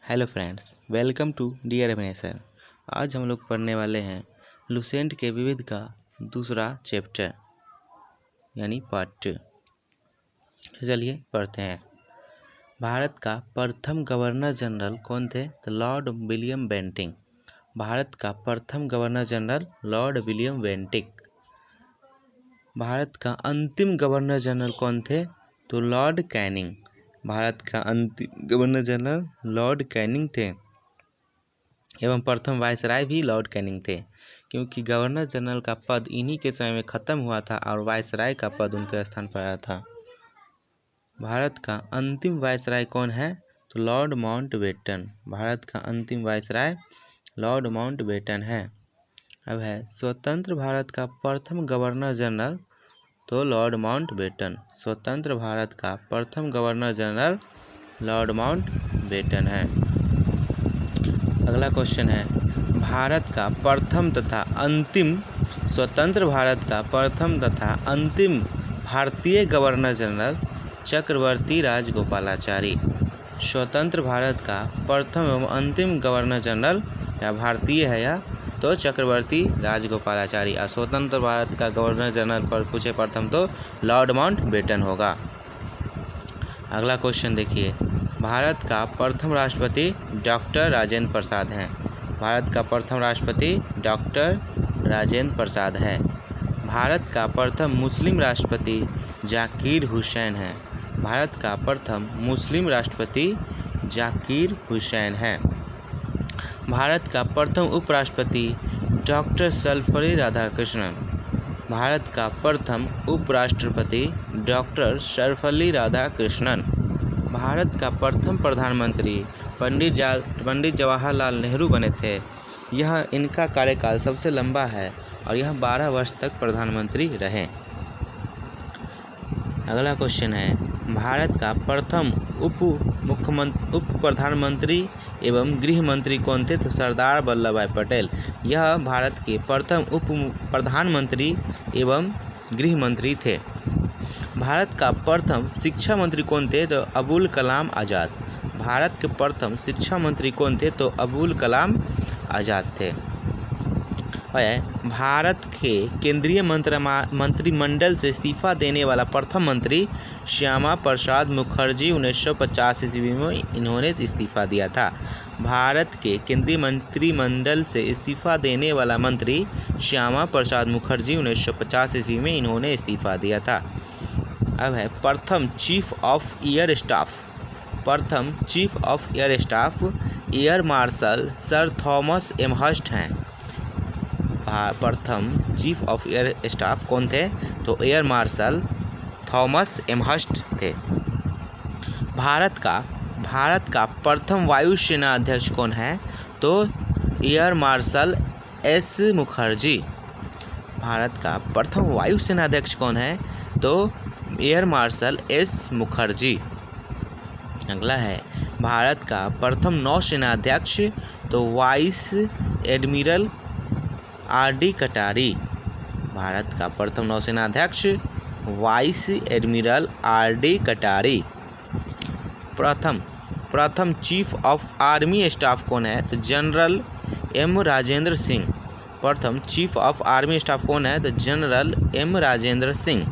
Hello friends, welcome to dear एमिनेशन। आज हम लोग पढ़ने वाले हैं लुसेंट के विविध का दूसरा चैप्टर यानी पार्ट 2। चलिए पढ़ते हैं। भारत का प्रथम गवर्नर जनरल कौन थे? तो लॉर्ड विलियम बेंटिक। भारत का प्रथम governor general Lord William Bentinck. Bharat का अंतिम गवर्नर जनरल कौन थे? तो लॉर्ड कैनिंग। भारत का अंतिम गवर्नर जनरल लॉर्ड कैनिंग थे एवं प्रथम वायसराय भी लॉर्ड कैनिंग थे, क्योंकि गवर्नर जनरल का पद इन्हीं के समय में खत्म हुआ था और वायसराय का पद उनके स्थान पर आया था। भारत का अंतिम वायसराय कौन है? तो लॉर्ड माउंटबेटन। भारत का अंतिम वायसराय लॉर्ड माउंटबेटन है। अब है स्वतंत्र भारत का प्रथम गवर्नर जनरल, तो लॉर्ड माउंटबेटन। स्वतंत्र भारत का प्रथम गवर्नर जनरल लॉर्ड माउंटबेटन है। अगला क्वेश्चन है, भारत का प्रथम तथा अंतिम स्वतंत्र भारत का प्रथम तथा अंतिम भारतीय गवर्नर जनरल चक्रवर्ती राजगोपालाचारी। स्वतंत्र भारत का प्रथम एवं अंतिम गवर्नर जनरल या भारतीय है या तो चक्रवर्ती राजगोपालाचारी, और स्वतंत्र भारत का गवर्नर जनरल पर पूछे प्रथम तो लॉर्ड माउंटबेटन होगा। अगला क्वेश्चन देखिए, भारत का प्रथम राष्ट्रपति डॉक्टर राजेंद्र प्रसाद हैं। भारत का प्रथम राष्ट्रपति डॉक्टर राजेंद्र प्रसाद है। भारत का प्रथम मुस्लिम राष्ट्रपति जाकिर हुसैन है। भारत का प्रथम मुस्लिम राष्ट्रपति जाकिर हुसैन है। भारत का प्रथम उपराष्ट्रपति डॉक्टर सर्वपल्ली राधाकृष्णन। भारत का प्रथम उपराष्ट्रपति डॉक्टर सर्वपल्ली राधाकृष्णन। भारत का प्रथम प्रधानमंत्री पंडित जवाहरलाल नेहरू बने थे। यह इनका कार्यकाल सबसे लंबा है और यह 12 वर्ष तक प्रधानमंत्री रहे। अगला क्वेश्चन है, भारत का प्रथम उप प्रधानमंत्री एवं गृह मंत्री कौन थे? तो सरदार वल्लभ भाई पटेल। यह भारत के प्रथम उप प्रधानमंत्री एवं गृह मंत्री थे। भारत का प्रथम शिक्षा मंत्री कौन थे? तो अबुल कलाम आज़ाद। भारत के प्रथम शिक्षा मंत्री कौन थे? तो अबुल कलाम आज़ाद थे। भारत के केंद्रीय मंत्रिमंडल से इस्तीफा देने वाला प्रथम मंत्री श्यामा प्रसाद मुखर्जी 1950 ईस्वी में इन्होंने इस्तीफा दिया था। भारत के केंद्रीय मंत्रिमंडल से इस्तीफा देने वाला मंत्री श्यामा प्रसाद मुखर्जी 1950 ईस्वी में इन्होंने इस्तीफा दिया था। अब है प्रथम चीफ ऑफ एयर स्टाफ। प्रथम chief of air staff air marshal sir Thomas Amherst हैं। प्रथम चीफ ऑफ एयर स्टाफ कौन थे? तो एयर मार्शल थॉमस एमहर्स्ट थे। भारत का प्रथम वायुसेना अध्यक्ष कौन है? तो air marshal S Mukherjee. Bharat का प्रथम वायुसेना अध्यक्ष कौन है? तो एयर मार्शल एस मुखर्जी। अगला है, भारत का प्रथम नौसेना अध्यक्ष तो वाइस एडमिरल आर.डी. कटारी। भारत का प्रथम नौसेना अध्यक्ष वाइस एडमिरल आर.डी. कटारी। प्रथम चीफ ऑफ आर्मी स्टाफ कौन है? तो जनरल एम राजेंद्र सिंह। प्रथम चीफ ऑफ आर्मी स्टाफ कौन है? तो जनरल एम राजेंद्र सिंह।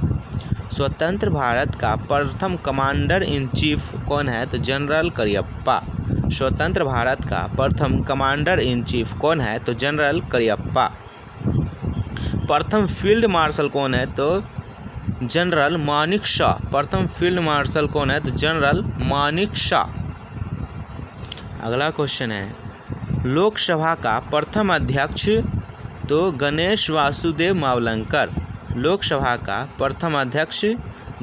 स्वतंत्र भारत का प्रथम कमांडर इन चीफ कौन है? तो जनरल करियप्पा। स्वतंत्र भारत का प्रथम कमांडर इन चीफ कौन है? तो जनरल करियप्पा। प्रथम फील्ड मार्शल कौन है? तो जनरल मानिक शॉ। प्रथम फील्ड मार्शल कौन है? तो जनरल मानिक शॉ। अगला क्वेश्चन है, लोकसभा का प्रथम अध्यक्ष तो गणेश वासुदेव मावलंकर। लोकसभा का प्रथम अध्यक्ष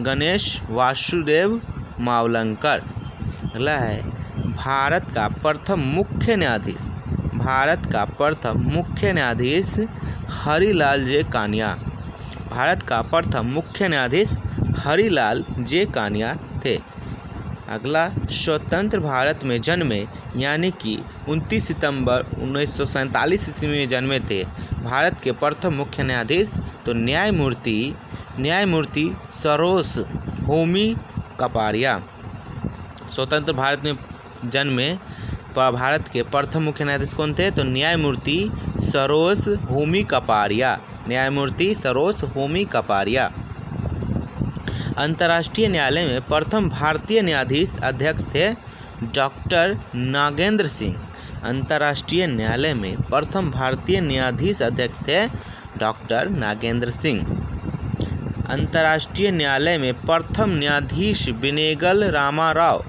गणेश वासुदेव मावलंकर। अगला है, भारत का प्रथम मुख्य न्यायाधीश। भारत का प्रथम मुख्य न्यायाधीश हरिलाल जे कानिया। भारत का प्रथम मुख्य न्यायाधीश हरिलाल जे कानिया थे। अगला, स्वतंत्र भारत में जन्मे यानी कि 29 सितंबर 1947 ईस्वी में जन्मे थे भारत के प्रथम मुख्य न्यायाधीश तो न्यायमूर्ति सरोज होमी कपारिया। स्वतंत्र भारत में जन्मे भारत के प्रथम मुख्य न्यायाधीश कौन थे? तो न्यायमूर्ति सरोज होमी कपाड़िया। न्यायमूर्ति सरोज होमी कपाड़िया। अंतर्राष्ट्रीय न्यायालय में प्रथम भारतीय न्यायाधीश अध्यक्ष थे डॉक्टर नागेंद्र सिंह। अंतर्राष्ट्रीय न्यायालय में प्रथम भारतीय न्यायाधीश अध्यक्ष थे डॉक्टर नागेंद्र सिंह। अंतर्राष्ट्रीय न्यायालय में प्रथम न्यायाधीश बेनेगल रामाराव।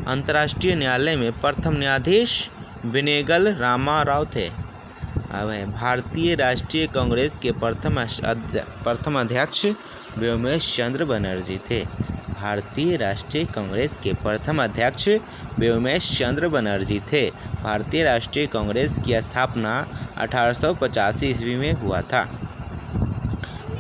अंतर्राष्ट्रीय न्यायालय में प्रथम न्यायाधीश बेनेगल रामाराव थे। अब है भारतीय राष्ट्रीय कांग्रेस के प्रथम अध्यक्ष व्योमेश चंद्र बनर्जी थे। भारतीय राष्ट्रीय कांग्रेस के प्रथम अध्यक्ष व्योमेश चंद्र बनर्जी थे। भारतीय राष्ट्रीय कांग्रेस की स्थापना 1885 ईस्वी में हुआ था।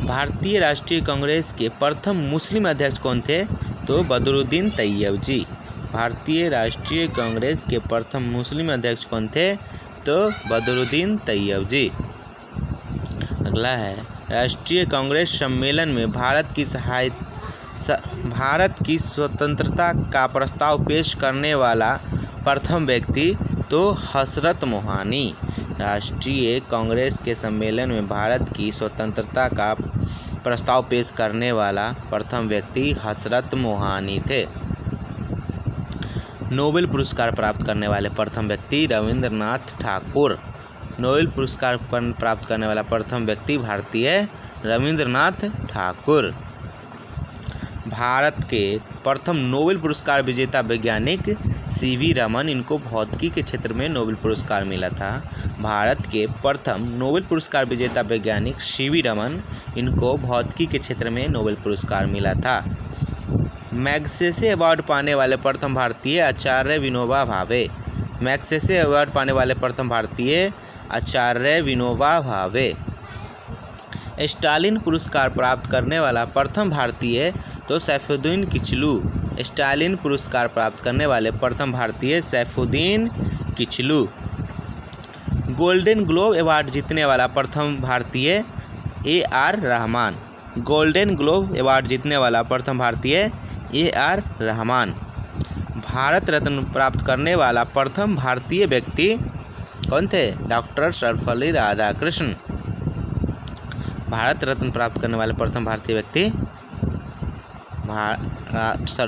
भारतीय राष्ट्रीय कांग्रेस के प्रथम मुस्लिम अध्यक्ष कौन थे? तो बदरुद्दीन तैयब जी। भारतीय राष्ट्रीय कांग्रेस के प्रथम मुस्लिम अध्यक्ष कौन थे? तो बदरुद्दीन तैयब जी। अगला है राष्ट्रीय कांग्रेस सम्मेलन में भारत की स्वतंत्रता का प्रस्ताव पेश करने वाला प्रथम व्यक्ति? तो हजरत मोहानी। राष्ट्रीय कांग्रेस के सम्मेलन में भारत की स्वतंत्रता का प्रस्ताव पेश करने वाला प्रथम व्यक्ति हजरत मोहानी थे। नोबेल पुरस्कार प्राप्त करने वाले प्रथम व्यक्ति रविंद्रनाथ ठाकुर। नोबेल पुरस्कार प्राप्त करने वाला प्रथम व्यक्ति भारतीय रविंद्रनाथ ठाकुर। भारत के प्रथम नोबेल पुरस्कार विजेता वैज्ञानिक सीवी रमन। इनको भौतिकी के क्षेत्र में नोबेल पुरस्कार मिला था। भारत के प्रथम नोबेल पुरस्कार विजेता वैज्ञानिक सीवी रमन। इनको भौतिकी के क्षेत्र में नोबेल पुरस्कार मिला था। मैग्सेसे अवार्ड पाने वाले प्रथम भारतीय आचार्य विनोबा भावे। मैग्सेसे अवार्ड पाने वाले प्रथम भारतीय आचार्य विनोबा भावे। स्टालिन पुरस्कार प्राप्त करने वाला प्रथम भारतीय? तो सैफुद्दीन किचलू। स्टालिन पुरस्कार प्राप्त करने वाले प्रथम भारतीय Saifuddin Kitchlew. Golden globe award जीतने वाला प्रथम भारतीय? AR Rahman. Golden globe award जीतने वाला प्रथम भारतीय AR रहमान। भारत रत्न प्राप्त करने वाला प्रथम भारतीय व्यक्ति कौन थे? डॉक्टर सर्वपल्ली राधाकृष्णन। भारत रत्न प्राप्त करने वाले प्रथम भारतीय व्यक्ति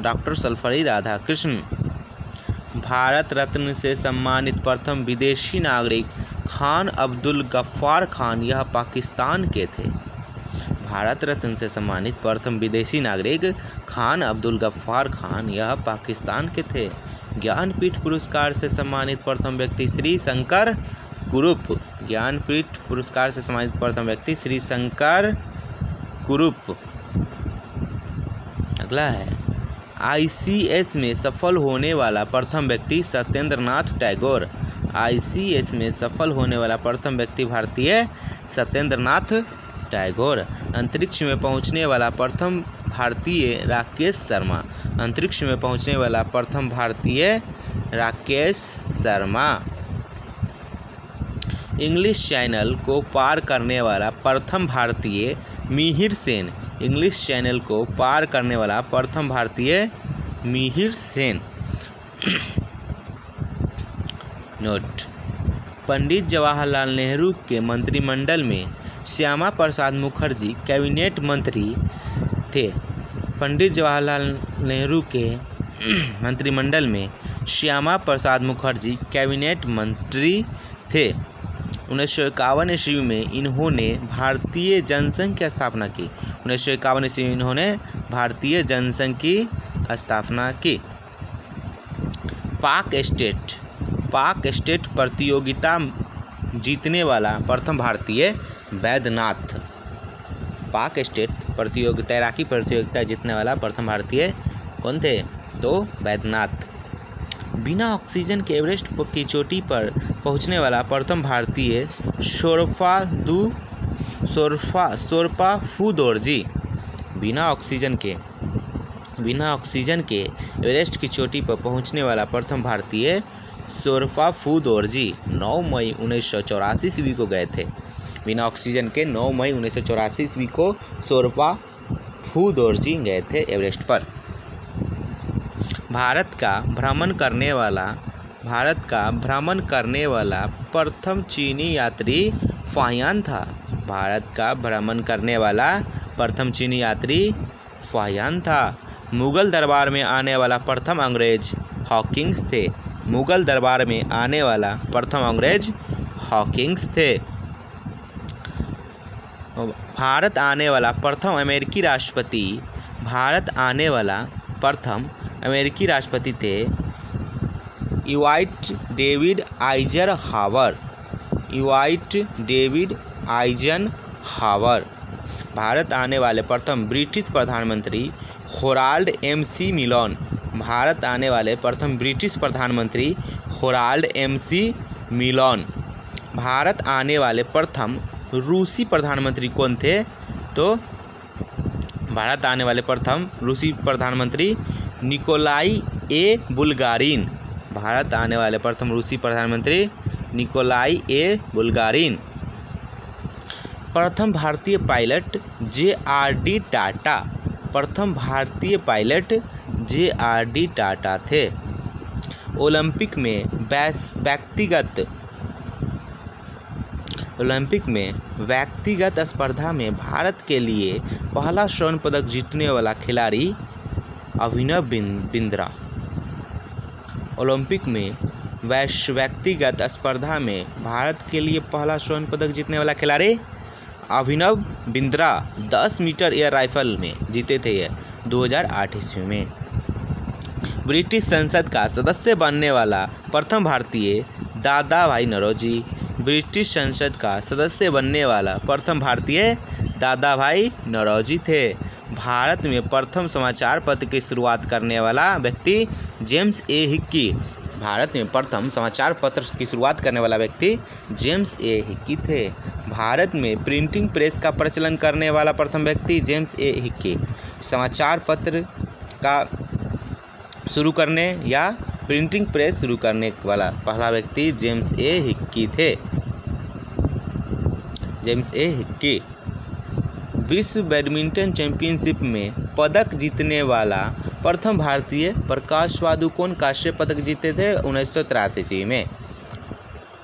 डॉक्टर सर्वपल्ली राधाकृष्णन। भारत रत्न से सम्मानित प्रथम विदेशी नागरिक खान अब्दुल गफ्फार खान। यह पाकिस्तान के थे। भारत रत्न से सम्मानित प्रथम विदेशी नागरिक खान अब्दुल गफ्फार खान। यह पाकिस्तान के थे। ज्ञानपीठ पुरस्कार से सम्मानित प्रथम व्यक्ति श्री शंकर कुरुप। ज्ञानपीठ पुरस्कार से सम्मानित प्रथम व्यक्ति श्री शंकर कुरुप। अगला है ICS में सफल होने वाला प्रथम व्यक्ति सत्येंद्रनाथ टैगोर। ICS में सफल होने वाला प्रथम व्यक्ति भारतीय सत्येंद्रनाथ टैगोर। अंतरिक्ष में पहुंचने वाला प्रथम भारतीय राकेश शर्मा। अंतरिक्ष में पहुंचने वाला प्रथम भारतीय राकेश शर्मा। इंग्लिश चैनल को पार करने वाला प्रथम भारतीय मिहिर सेन। इंग्लिश चैनल को पार करने वाला प्रथम भारतीय मिहिर सेन। नोट: पंडित जवाहरलाल नेहरू के मंत्रिमंडल में श्यामा प्रसाद मुखर्जी कैबिनेट मंत्री थे। पंडित जवाहरलाल नेहरू के मंत्रिमंडल में श्यामा प्रसाद मुखर्जी कैबिनेट मंत्री थे। 1951 ईस्वी में इन्होंने भारतीय जनसंघ की स्थापना की। 1951 ईस्वी में इन्होंने भारतीय जनसंघ की स्थापना की। पाक स्टेट प्रतियोगिता जीतने वाला प्रथम भारतीय वैद्यनाथ। पाक स्टेट तैराकी प्रतियोगिता जीतने वाला प्रथम भारतीय कौन थे? तो वैद्यनाथ। बिना ऑक्सीजन के एवरेस्ट की चोटी पर पहुंचने वाला प्रथम भारतीय शोरपा फुदोरजी। बिना ऑक्सीजन के एवरेस्ट की चोटी पर पहुंचने वाला प्रथम भारतीय शोरपा फुदोरजी 9 मई 1984 ईस्वी को गए थे। बिना ऑक्सीजन के 9 मई 1984 ईस्वी को शोरपा फुदोरजी गए थे एवरेस्ट पर। भारत का भ्रमण करने वाला भारत का भ्रमण करने वाला प्रथम चीनी यात्री फाहियान था। भारत का भ्रमण करने वाला प्रथम चीनी यात्री फाहियान था। मुगल दरबार में आने वाला प्रथम अंग्रेज हॉकिंस थे। मुगल दरबार में आने वाला प्रथम अंग्रेज हॉकिंस थे। भारत आने वाला प्रथम अमेरिकी राष्ट्रपति थे ईवाइट डेविड आइजनहावर। भारत आने वाले प्रथम ब्रिटिश प्रधानमंत्री होराल्ड एम.सी. मिलोन। भारत आने वाले प्रथम ब्रिटिश प्रधानमंत्री होराल्ड एम.सी. मिलोन। भारत आने वाले प्रथम रूसी प्रधानमंत्री कौन थे? तो भारत आने वाले प्रथम रूसी प्रधानमंत्री निकोलाई ए बुल्गारिन। भारत आने वाले प्रथम रूसी प्रधानमंत्री निकोलाई ए बुल्गारिन। प्रथम भारतीय पायलट जे.आर.डी. टाटा। प्रथम भारतीय पायलट जे.आर.डी. टाटा थे। ओलंपिक में व्यक्तिगत स्पर्धा में भारत के लिए पहला स्वर्ण पदक जीतने वाला खिलाड़ी अभिनव बिंद्रा। ओलंपिक में व्यक्तिगत स्पर्धा में भारत के लिए पहला स्वर्ण पदक जीतने वाला खिलाड़ी Abhinav Bindra 10 metre air rifle में जीते थे ये 2008 ईस्वी में। ब्रिटिश संसद का सदस्य बनने वाला प्रथम भारतीय दादा भाई नौरोजी। ब्रिटिश संसद का सदस्य बनने वाला प्रथम भारतीय दादा भाई नौरोजी थे। भारत में प्रथम समाचार पत्र की शुरुआत करने वाला व्यक्ति जेम्स ए हिक्की। भारत में प्रथम समाचार पत्र की शुरुआत करने वाला व्यक्ति जेम्स ए हिक्की थे। भारत में प्रिंटिंग प्रेस का प्रचलन करने वाला प्रथम व्यक्ति जेम्स ए हिक्की। समाचार पत्र का शुरू करने या प्रिंटिंग प्रेस शुरू करने वाला पहला व्यक्ति जेम्स ए हिक्की थे। जेम्स ए हिक्की। विश्व बैडमिंटन चैंपियनशिप में पदक जीतने वाला प्रथम भारतीय प्रकाश पादुकोण कांस्य पदक जीते थे 1983 ईस्वी में।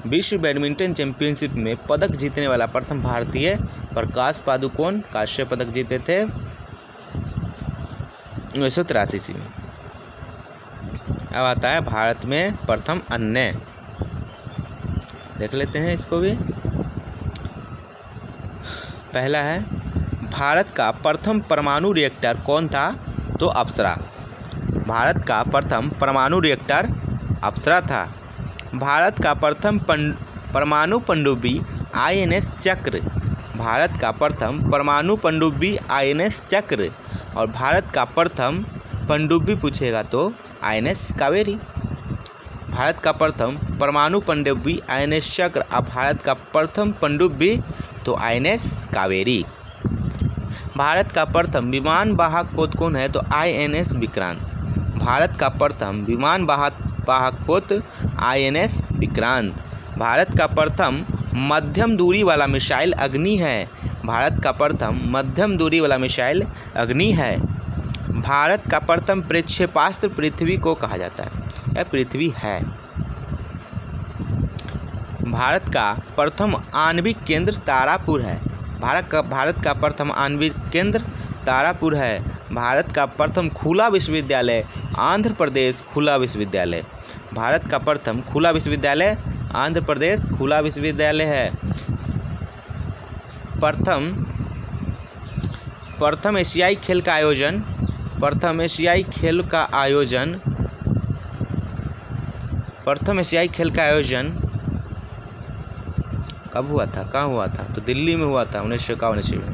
विश्व बैडमिंटन चैंपियनशिप में पदक जीतने वाला प्रथम भारतीय प्रकाश पादुकोण कांस्य पदक जीते थे 1983 ईस्वी में। अब आता है भारत में प्रथम अन्य। देख लेते हैं इसको भी। पहला है भारत का प्रथम परमाणु रिएक्टर कौन था? तो अप्सरा। भारत का प्रथम परमाणु रिएक्टर अप्सरा था। भारत का प्रथम परमाणु पनडुब्बी आईएनएस चक्र। भारत का प्रथम परमाणु पनडुब्बी आईएनएस चक्र। और भारत का प्रथम पनडुब्बी पूछेगा तो आईएनएस कावेरी। भारत का प्रथम परमाणु पनडुब्बी आईएनएस चक्र। अब भारत का प्रथम पनडुब्बी तो आईएनएस कावेरी। भारत का प्रथम विमान वाहक पोत कौन है? तो आईएनएस विक्रांत। भारत का प्रथम विमान वाहक पोत आईएनएस विक्रांत। भारत का प्रथम मध्यम दूरी वाला मिसाइल अग्नि है। भारत का प्रथम मध्यम दूरी वाला मिसाइल अग्नि है। भारत का प्रथम प्रक्षेपास्त्र पृथ्वी को कहा जाता है। यह पृथ्वी है। भारत का प्रथम आणविक केंद्र तारापुर है। भारत का प्रथम आणविक केंद्र तारापुर है। भारत का प्रथम खुला विश्वविद्यालय आंध्र प्रदेश खुला विश्वविद्यालय। भारत का प्रथम खुला विश्वविद्यालय आंध्र प्रदेश खुला विश्वविद्यालय है। प्रथम एशियाई खेल का आयोजन प्रथम एशियाई खेल का आयोजन कब हुआ था? कहाँ हुआ था? तो दिल्ली में हुआ था 1951 ईस्वी में।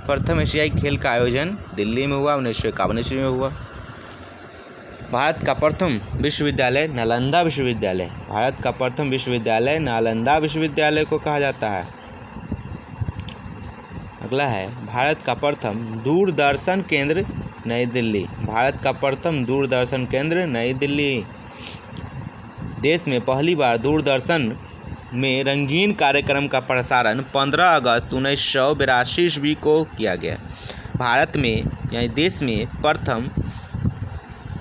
प्रथम एशियाई खेल का आयोजन दिल्ली में हुआ 1951 ईस्वी में हुआ। भारत का प्रथम विश्वविद्यालय नालंदा विश्वविद्यालय। भारत का प्रथम विश्वविद्यालय नालंदा विश्वविद्यालय को कहा जाता है। अगला है भारत का प्रथम दूरदर्शन केंद्र नई दिल्ली। भारत का प्रथम दूरदर्शन केंद्र नई दिल्ली। देश में पहली बार दूरदर्शन में रंगीन कार्यक्रम का प्रसारण 15 अगस्त 1982 ईस्वी को किया गया। भारत में यानी देश में प्रथम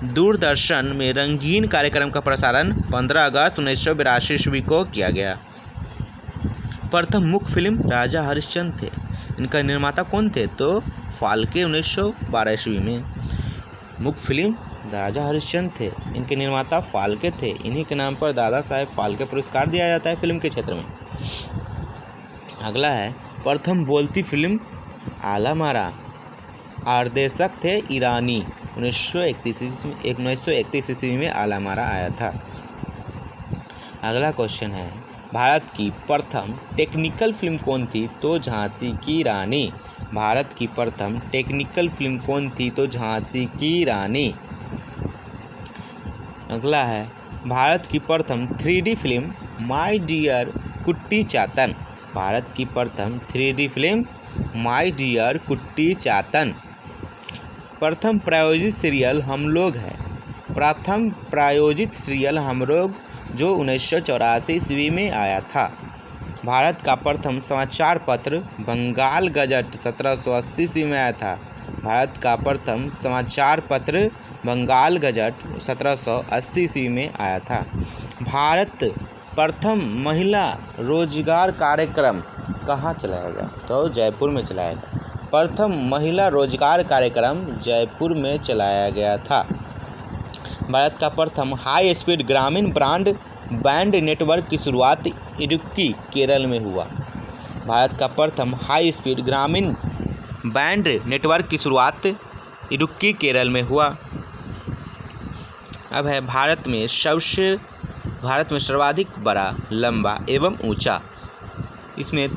दूरदर्शन में रंगीन कार्यक्रम का प्रसारण 15 अगस्त 1982 ईस्वी को किया गया। प्रथम मुख्य फिल्म राजा हरिश्चंद्र थे। इनका निर्माता कौन थे? तो फाल्के 1912 ईस्वी में। मुख्य फिल्म राजा हरिश्चंद्र थे। इनके निर्माता फाल्के थे। इन्हीं के नाम पर दादा साहेब फाल्के पुरस्कार दिया जाता है फिल्म के क्षेत्र में। अगला है प्रथम बोलती फिल्म आलामारा। निर्देशक थे ईरानी। 1931 ईस्वी में आलामारा आया था। अगला क्वेश्चन है भारत की प्रथम टेक्निकल फिल्म कौन थी? तो झांसी की रानी। भारत की प्रथम टेक्निकल फिल्म कौन थी? तो झांसी की रानी। अगला है भारत की प्रथम 3D फिल्म माय डियर कुट्टी चातन। भारत की प्रथम 3D फिल्म माय डियर कुट्टी चातन। प्रथम प्रायोजित सीरियल हम लोग है। प्रथम प्रायोजित सीरियल हम लोग जो 1984 ईस्वी में आया था। भारत का प्रथम समाचार पत्र बंगाल गजट 1780 ईस्वी में आया था। भारत का प्रथम समाचार पत्र बंगाल गजट 1780 ईस्वी में आया था। भारत प्रथम महिला रोजगार कार्यक्रम कहाँ चलाया गया? तो जयपुर में चलाया गया। प्रथम महिला रोजगार कार्यक्रम जयपुर में चलाया गया था। भारत का प्रथम हाई स्पीड ग्रामीण ब्रॉडबैंड नेटवर्क की शुरुआत इडुक्की केरल में हुआ। भारत का प्रथम हाई स्पीड ग्रामीण बैंड नेटवर्क की शुरुआत इडुक्की केरल में हुआ। अब है भारत में सर्वाधिक बड़ा, लंबा एवं ऊंचा। इसमें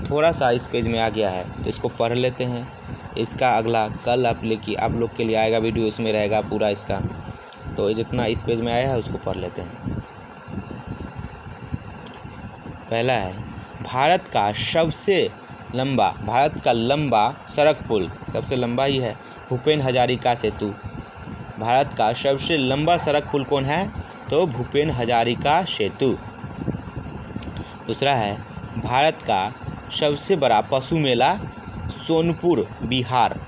थोड़ा सा इस पेज में आ गया है तो इसको पढ़ लेते हैं। इसका अगला कल आप लोग के लिए आएगा वीडियो, इसमें रहेगा पूरा इसका। तो जितना इस पेज में आया है उसको पढ़ लेते हैं। पहला है भारत का लंबा सड़क पुल, सबसे लंबा ही है, भूपेन हजारिका सेतु। भारत का सबसे लंबा सड़क पुल कौन है? तो भूपेन हजारिका सेतु। दूसरा है भारत का सबसे बड़ा पशु मेला सोनपुर, बिहार।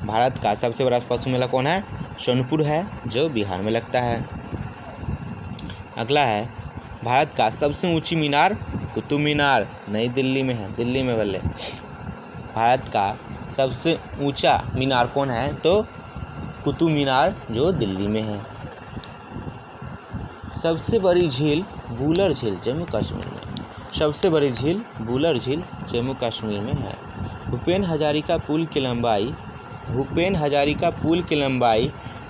भारत का सबसे बड़ा पशु मेला कौन है? सोनपुर है, जो बिहार में लगता है। अगला है भारत का सबसे ऊंची मीनार कुतुब मीनार, नई दिल्ली में है, दिल्ली में भले। भारत का सबसे ऊंचा मीनार कौन है? तो कुतुब मीनार, जो दिल्ली में है। सबसे बड़ी झील वुलर झील, जम्मू कश्मीर में। सबसे बड़ी झील वुलर झील जम्मू कश्मीर में है। भूपेन हजारिका पुल की लंबाई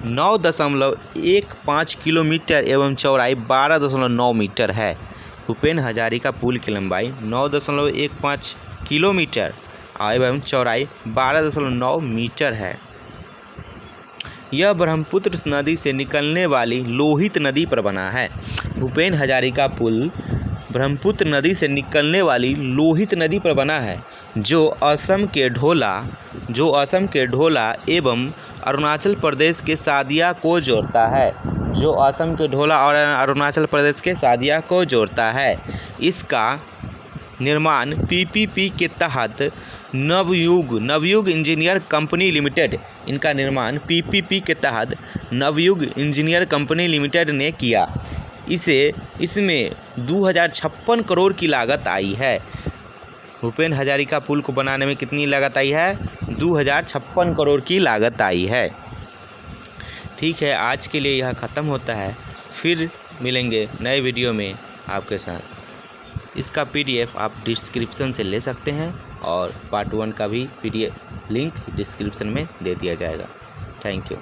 9.15 किलोमीटर एवं चौड़ाई 12.9 मीटर है। भूपेन हजारिका पुल की लंबाई 9.15 किलोमीटर एवं चौड़ाई 12.9 मीटर है। यह ब्रह्मपुत्र नदी से निकलने वाली लोहित नदी पर बना है। भूपेन हजारिका पुल ब्रह्मपुत्र नदी से निकलने वाली लोहित नदी पर बना है, जो असम के ढोला एवं अरुणाचल प्रदेश के सादिया को जोड़ता है। जो असम के ढोला और अरुणाचल प्रदेश के सादिया को जोड़ता है। इसका निर्माण पीपीपी के तहत नवयुग इंजीनियर कंपनी लिमिटेड, इनका निर्माण पीपीपी के तहत नवयुग इंजीनियर कंपनी लिमिटेड ने किया। इसमें 2056 करोड़ की लागत आई है। भूपेन हजारिका पुल को बनाने में कितनी लागत आई है? 2056 करोड़ की लागत आई है। ठीक है, आज के लिए यह ख़त्म होता है। फिर मिलेंगे नए वीडियो में आपके साथ। इसका PDF आप डिस्क्रिप्शन से ले सकते हैं और पार्ट 1 का भी PDF लिंक डिस्क्रिप्शन में दे दिया जाएगा। Thank you.